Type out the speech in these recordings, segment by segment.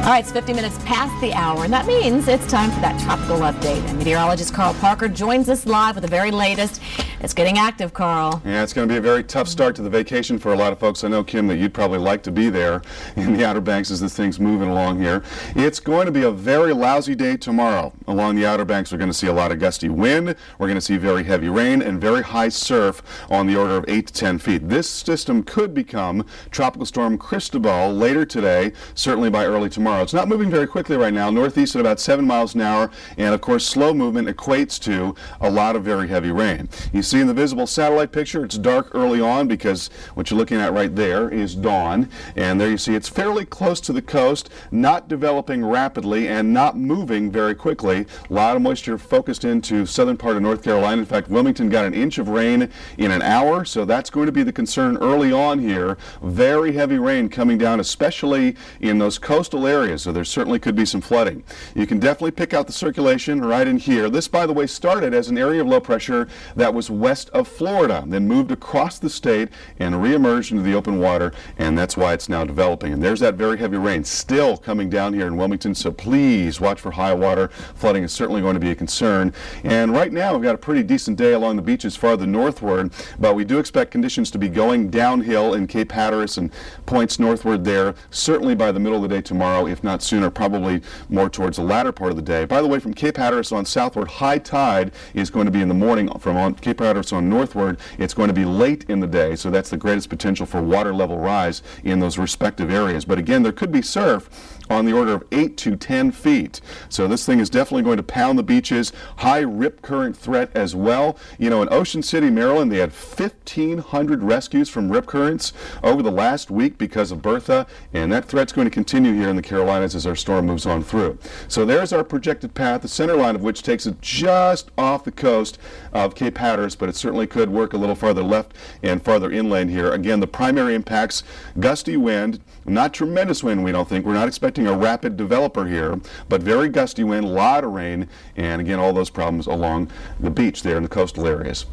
All right, it's 50 minutes past the hour, and that means it's time for that tropical update. And meteorologist Carl Parker joins us live with the very latest. It's getting active, Carl. Yeah, it's going to be a very tough start to the vacation for a lot of folks. I know, Kim, that you'd probably like to be there in the Outer Banks as this thing's moving along here. It's going to be a very lousy day tomorrow. Along the Outer Banks, we're going to see a lot of gusty wind. We're going to see very heavy rain and very high surf on the order of 8 to 10 feet. This system could become Tropical Storm Cristobal later today, certainly by early tomorrow. It's not moving very quickly right now, northeast at about 7 miles an hour, and of course slow movement equates to a lot of very heavy rain. You see in the visible satellite picture, it's dark early on because what you're looking at right there is dawn, and there you see it's fairly close to the coast, not developing rapidly and not moving very quickly. A lot of moisture focused into southern part of North Carolina. In fact, Wilmington got an inch of rain in an hour, so that's going to be the concern early on here. Very heavy rain coming down, especially in those coastal areas, so there certainly could be some flooding. You can definitely pick out the circulation right in here. This, by the way, started as an area of low pressure that was west of Florida, then moved across the state and reemerged into the open water, and that's why it's now developing. And there's that very heavy rain still coming down here in Wilmington, so please watch for high water. Flooding is certainly going to be a concern. And right now we've got a pretty decent day along the beaches farther northward, but we do expect conditions to be going downhill in Cape Hatteras and points northward there, certainly by the middle of the day tomorrow, if not sooner, probably more towards the latter part of the day. By the way, from Cape Hatteras on southward, high tide is going to be in the morning. From Cape Hatteras on northward, it's going to be late in the day, so that's the greatest potential for water level rise in those respective areas. But again, there could be surf on the order of 8 to 10 feet. So this thing is definitely going to pound the beaches. High rip current threat as well. You know, in Ocean City, Maryland, they had 1,500 rescues from rip currents over the last week because of Bertha, and that threat's going to continue here in the Carolinas as our storm moves on through. So there's our projected path, the center line of which takes it just off the coast of Cape Hatteras, but it certainly could work a little farther left and farther inland here. Again, the primary impacts, gusty wind, not tremendous wind, we don't think. We're not expecting a rapid developer here, but very gusty wind, a lot of rain, and again, all those problems along the beach there in the coastal areas.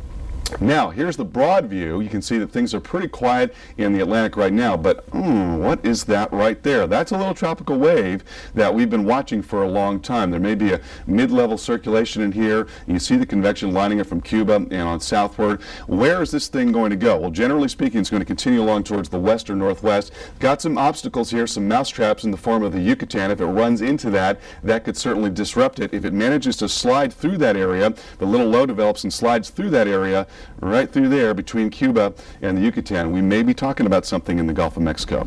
Now, here's the broad view. You can see that things are pretty quiet in the Atlantic right now, but what is that right there? That's a little tropical wave that we've been watching for a long time. There may be a mid-level circulation in here. You see the convection lining it from Cuba and on southward. Where is this thing going to go? Well, generally speaking, it's going to continue along towards the west or northwest. Got some obstacles here, some mousetraps in the form of the Yucatan. If it runs into that, that could certainly disrupt it. If it manages to slide through that area, the little low develops and slides through that area, right through there between Cuba and the Yucatan, we may be talking about something in the Gulf of Mexico.